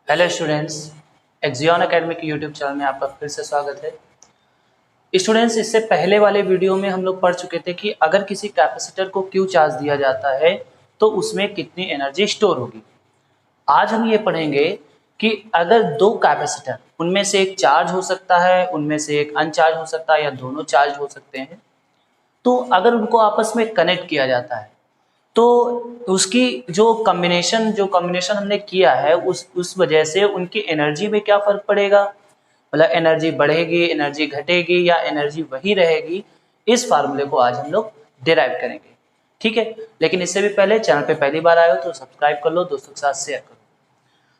Hello students, एक्जियन academy के YouTube channel में आपका फिर से स्वागत है। स्टूडेंट्स, इससे पहले वाले वीडियो में हम लोग पढ़ चुके थे कि अगर किसी कैपेसिटर को क्यू चार्ज दिया जाता है तो उसमें कितनी एनर्जी स्टोर होगी। आज हम ये पढ़ेंगे कि अगर दो कैपेसिटर, उनमें से एक चार्ज हो सकता है, उनमें से एक अनचार्ज हो सकता है या दोनों चार्ज हो सकते हैं, तो अगर उनको आपस में कनेक्ट किया जाता है तो उसकी जो कॉम्बिनेशन हमने किया है उस वजह से उनकी एनर्जी में क्या फर्क पड़ेगा, मतलब एनर्जी बढ़ेगी, एनर्जी घटेगी या एनर्जी वही रहेगी। इस फार्मूले को आज हम लोग डिराइव करेंगे, ठीक है। लेकिन इससे भी पहले चैनल पे पहली बार आए हो तो सब्सक्राइब कर लो, दोस्तों के साथ शेयर करो।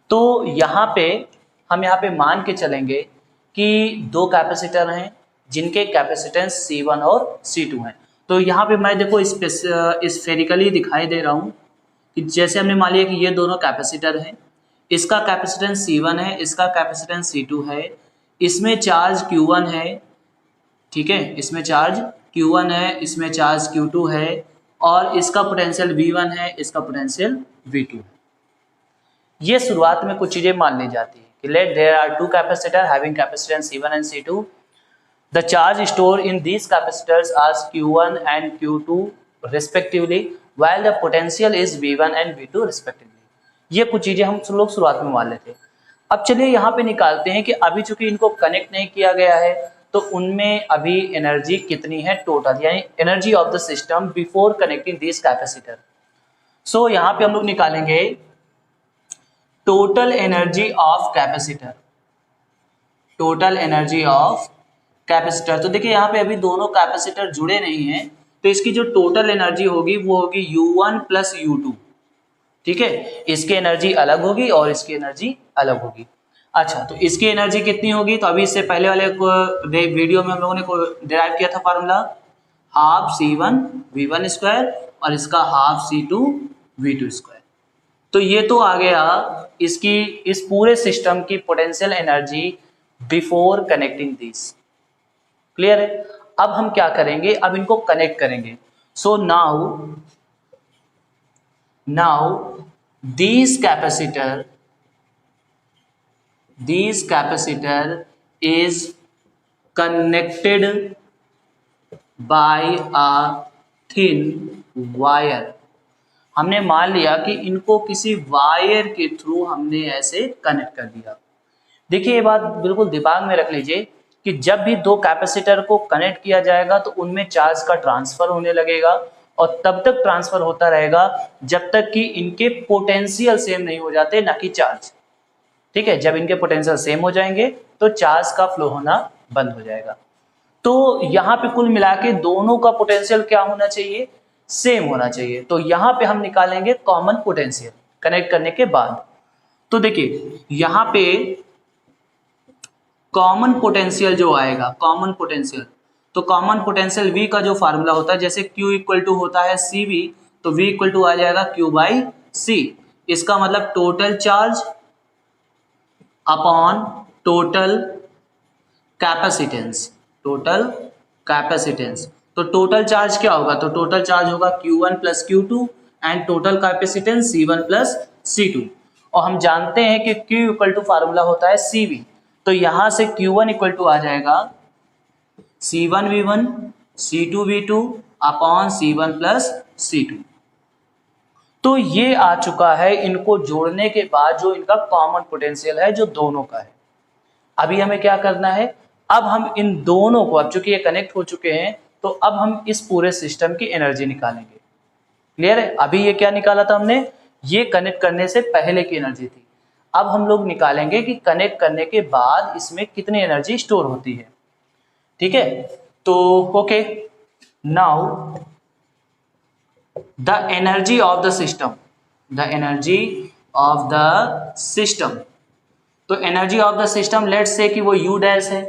तो यहाँ पे मान के चलेंगे कि दो कैपेसिटर हैं जिनके कैपेसिटेंस C1 और C2 हैं। तो यहाँ पे मैं देखो स्फेरिकली दिखाई दे रहा हूँ कि जैसे हमने मान लिया कि ये दोनों कैपेसिटर हैं, इसका कैपेसिटेंस C1 है, इसका कैपेसिटेंस C2 है, इसमें चार्ज Q1 है, ठीक है, इसमें चार्ज Q1 है, इसमें चार्ज Q2 है और इसका पोटेंशियल V1 है, इसका पोटेंशियल V2 है। ये शुरुआत में कुछ चीजें मान ली जाती है कि let there are two capacitor having capacitance C1 and C2. The charge stored in these capacitors are Q1 and Q2 respectively, while the potential is V1 and V2 respectively. ये कुछ चीजें हम लोग शुरुआत में मान लेते हैं। अब चलिए यहाँ पे निकालते हैं कि अभी चूंकि इनको कनेक्ट नहीं किया गया है तो उनमें अभी एनर्जी कितनी है टोटल, यानी energy of the system before connecting this capacitor. So यहाँ पे हम लोग निकालेंगे total energy of capacitor, total energy of capacitor. तो देखिए यहाँ पे अभी दोनों कैपेसिटर जुड़े नहीं हैं, तो इसकी जो टोटल एनर्जी होगी वो होगी U1 प्लस U2, ठीक है। इसकी एनर्जी अलग होगी और इसकी एनर्जी अलग होगी। अच्छा, तो इसकी एनर्जी कितनी होगी, तो अभी इससे पहले वाले वीडियो में हम लोगों ने डिराइव किया था formula, half C1 V1 square और इसका हाफ C2 V2 स्क्वायर। तो ये तो आ गया इसकी, इस पूरे सिस्टम की potential energy before connecting this. Clear है। अब हम क्या करेंगे, अब इनको कनेक्ट करेंगे। So now this capacitor is connected by a thin wire. हमने मान लिया कि इनको किसी वायर के थ्रू हमने ऐसे कनेक्ट कर दिया। देखिए ये बात बिल्कुल दिमाग में रख लीजिए कि जब भी दो कैपेसिटर को कनेक्ट किया जाएगा तो उनमें चार्ज का ट्रांसफर होने लगेगा और तब तक ट्रांसफर होता रहेगा जब तक कि इनके पोटेंशियल सेम नहीं हो जाते, ना कि चार्ज, ठीक है। जब इनके पोटेंशियल सेम हो जाएंगे तो चार्ज का फ्लो होना बंद हो जाएगा। तो यहाँ पे कुल मिला के दोनों का पोटेंशियल क्या होना चाहिए, सेम होना चाहिए। तो यहाँ पे हम निकालेंगे कॉमन पोटेंशियल कनेक्ट करने के बाद। तो देखिए यहाँ पे कॉमन पोटेंशियल जो आएगा, कॉमन पोटेंशियल, तो कॉमन पोटेंशियल V का जो फार्मूला होता है, जैसे Q इक्वल टू होता है CV, तो V इक्वल टू आ जाएगा Q बाई C। इसका मतलब total charge upon total capacitance, total capacitance. तो टोटल चार्ज क्या होगा, तो टोटल चार्ज होगा Q1 plus Q2 and total capacitance C1 plus C2। और हम जानते हैं कि Q इक्वल टू फार्मूला होता है CV, तो यहां से Q1 इक्वल टू आ जाएगा C1 V1 C2 V2 upon C1 plus C2। तो ये आ चुका है इनको जोड़ने के बाद जो इनका कॉमन पोटेंशियल है जो दोनों का है। अभी हमें क्या करना है, अब हम इन दोनों को, अब चूंकि ये कनेक्ट हो चुके हैं तो अब हम इस पूरे सिस्टम की एनर्जी निकालेंगे। क्लियर है। अभी ये क्या निकाला था हमने, ये कनेक्ट करने से पहले की एनर्जी थी। अब हम लोग निकालेंगे कि कनेक्ट करने के बाद इसमें कितनी एनर्जी स्टोर होती है, ठीक है। तो okay, now the energy of the system, the energy of the system. तो energy of the system let's say कि वो U डैश है,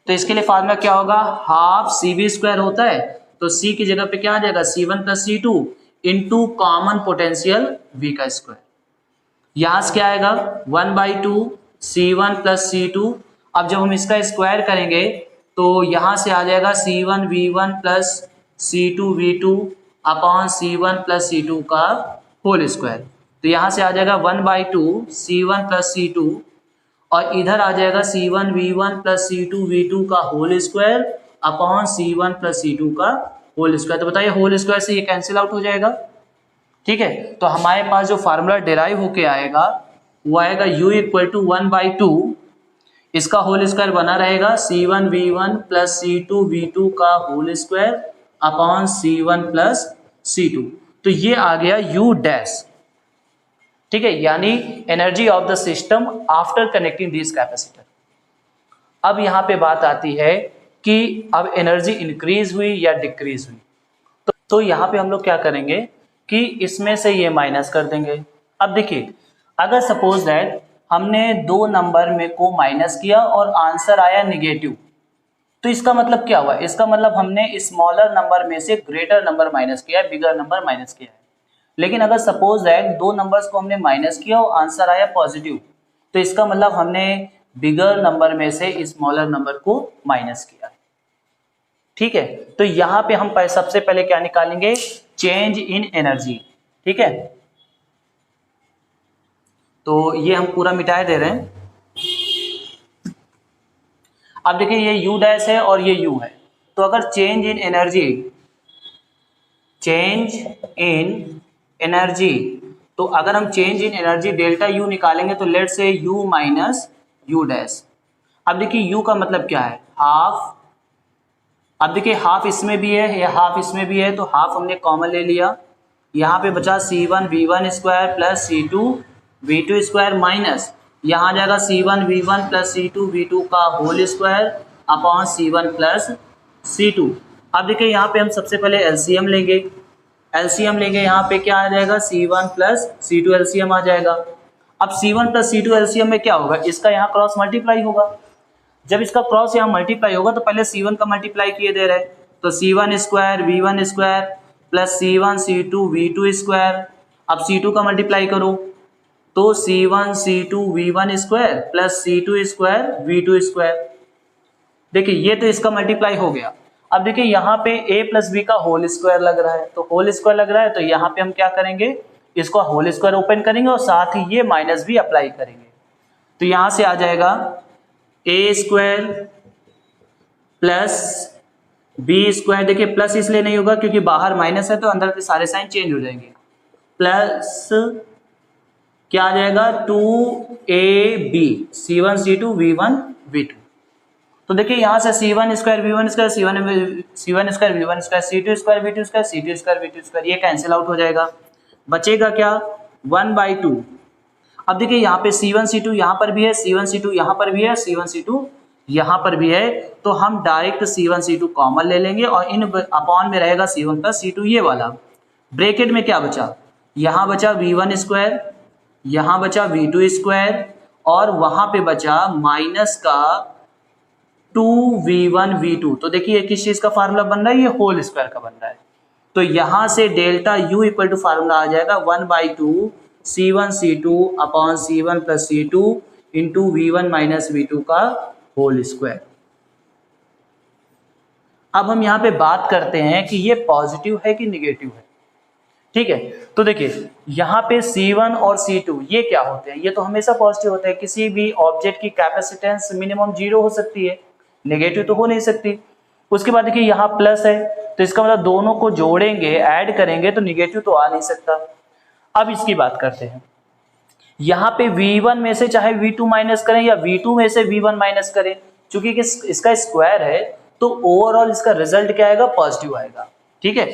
तो इसके लिए फार्मूला क्या होगा, हाफ CV स्क्वायर होता है, तो C की जगह पे क्या आ जाएगा C1 plus C2 into common potential V का स्क्वायर। यहां से क्या आएगा 1/2 C1 प्लस C2। अब जब हम इसका स्क्वायर करेंगे तो यहां से आ जाएगा C1 V1 plus C2 V2 upon C1 plus C2 का होल स्क्वायर। तो यहां से आ जाएगा 1/2 C1 प्लस C2 और इधर आ जाएगा C1V1 प्लस C2V2 का whole square upon C1 plus C2 का होल स्क्वायर। तो बताइए होल स्क्वायर से ये कैंसिल आउट हो जाएगा, ठीक है। तो हमारे पास जो फार्मूला डिराइव होके आएगा वो आएगा U इक्वल टू 1/2, इसका होल स्क्वायर बना रहेगा C1V1 प्लस C2V2 का whole square upon C1 plus C2। तो ये आ गया U डैश, ठीक है, यानी energy of the system after connecting this capacitor. अब यहाँ पे बात आती है कि अब एनर्जी इंक्रीज हुई या डिक्रीज हुई। तो यहाँ पे हम लोग क्या करेंगे कि इसमें से ये माइनस कर देंगे। अब देखिए, अगर सपोज दैट हमने दो नंबर में को माइनस किया और आंसर आया निगेटिव, तो इसका मतलब क्या हुआ? इसका मतलब हमने स्मॉलर नंबर में से ग्रेटर नंबर माइनस किया है, बिगर नंबर माइनस किया है। लेकिन अगर सपोज दैट दो नंबर्स को हमने माइनस किया और आंसर आया पॉजिटिव, तो इसका मतलब हमने बिगर नंबर में से स्मॉलर नंबर को माइनस किया, ठीक है। तो यहाँ पे हम सबसे पहले क्या निकालेंगे? चेंज इन एनर्जी, ठीक है। तो ये हम पूरा मिटाए दे रहे हैं। अब देखिए ये यू डैश है और ये यू है, तो अगर change in energy, change in energy, तो अगर हम change in energy delta U निकालेंगे तो लेट से यू माइनस यू डैश। अब देखिए यू का मतलब क्या है? हाफ। अब देखिए हाफ इसमें भी है या हाफ इसमें भी है, तो हाफ हमने कॉमन ले लिया। यहाँ पे बचा C1V1 square plus C2V2 square minus यहाँ आ जाएगा C1V1 प्लस C2V2 का whole square upon C1 plus C2। अब देखिए यहाँ पे हम सबसे पहले एलसीएम लेंगे। यहाँ पे क्या आ जाएगा? C1 प्लस C2 एलसीएम आ जाएगा। अब C1 प्लस C2 एलसीएम में क्या होगा? इसका यहाँ क्रॉस मल्टीप्लाई होगा। जब इसका क्रॉस यहाँ मल्टीप्लाई होगा तो पहले C1 का मल्टीप्लाई किए दे रहे, तो C1 square V1 square plus C1 C2 V2 square. अब C2 का मल्टीप्लाई करो तो C1 C2 V1 square plus C2 square V2 square. देखिए ये तो इसका मल्टीप्लाई हो गया। अब देखिए यहाँ पे a प्लस बी का होल स्क्वायर लग रहा है, तो होल स्क्वायर लग रहा है तो यहाँ पे हम क्या करेंगे? इसको होल स्क्वायर ओपन करेंगे और साथ ही ये माइनस भी अप्लाई करेंगे। तो यहाँ से आ जाएगा a square plus B square. देखिए प्लस इसलिए नहीं होगा क्योंकि बाहर माइनस है तो अंदर के सारे साइन चेंज हो जाएंगे। प्लस क्या आ जाएगा? 2ab C1 C2 V1 V2। तो देखिए यहाँ से C1 square V1 square C1 square V1 square C2 square V2 square C2 square V2 square ये कैंसिल आउट हो जाएगा। बचेगा क्या? 1/2। अब देखिए यहाँ पे C1 C2 यहाँ पर भी है, C1 C2 यहाँ पर भी है, C1 C2 यहाँ पर भी है, तो हम डायरेक्ट C1 C2 कॉमन ले लेंगे और इन अपॉन में रहेगा C1 प्लस C2 ये वाला। ब्रैकेट में क्या बचा? यहाँ बचा V1 स्क्वायर, यहाँ बचा V2 स्क्वायर और वहां पे बचा माइनस का 2V1 V2। तो देखिए किस चीज का फार्मूला बन रहा है? ये होल स्क्वायर का बन रहा है। तो यहां से delta U equal to formula आ जाएगा 1/2 C1 C2 upon C1 plus C2 into V1 minus V2 का होल स्क्वायर। अब हम यहाँ पे बात करते हैं कि ये पॉजिटिव है कि निगेटिव है, ठीक है। तो देखिए यहाँ पे C1 और C2 ये क्या होते हैं? ये तो हमेशा पॉजिटिव होते हैं। किसी भी ऑब्जेक्ट की कैपेसिटेंस मिनिमम 0 हो सकती है, नेगेटिव तो हो नहीं सकती। उसके बाद देखिए यहाँ प्लस है, तो इसका मतलब दोनों को जोड़ेंगे, ऐड करेंगे तो निगेटिव तो आ नहीं सकता। अब इसकी बात करते हैं। यहाँ पे V1 में से चाहे V2 माइनस करें या V2 में से V1 माइनस करें, चूंकि इसका स्क्वायर है तो ओवरऑल इसका रिजल्ट क्या आएगा? पॉजिटिव आएगा, ठीक है।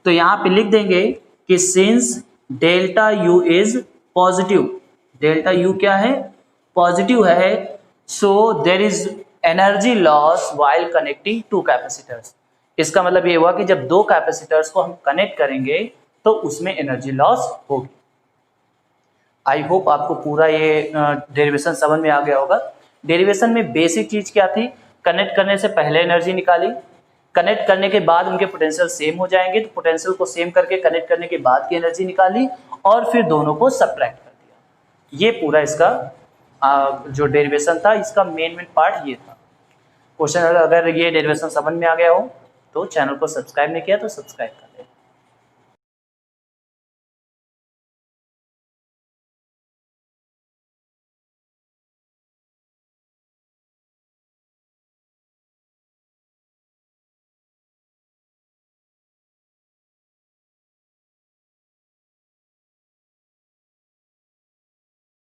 तो यहाँ पे लिख देंगे कि since delta U is positive, delta U क्या है? पॉजिटिव है, so there is energy loss while connecting two capacitors. इसका मतलब ये हुआ कि जब दो कैपेसिटर्स को हम कनेक्ट करेंगे तो उसमें एनर्जी लॉस होगी। आई होप आपको पूरा ये डेरिवेशन समझ में आ गया होगा। डेरिवेशन में बेसिक चीज क्या थी? कनेक्ट करने से पहले एनर्जी निकाली, कनेक्ट करने के बाद उनके पोटेंशियल सेम हो जाएंगे तो पोटेंशियल को सेम करके कनेक्ट करने के बाद की एनर्जी निकाली और फिर दोनों को सब्ट्रैक्ट कर दिया। ये पूरा इसका जो डेरिवेशन था, इसका मेन पार्ट ये था। क्वेश्चन अगर ये डेरिवेशन समझ में आ गया हो तो चैनल को सब्सक्राइब नहीं किया तो सब्सक्राइब कर।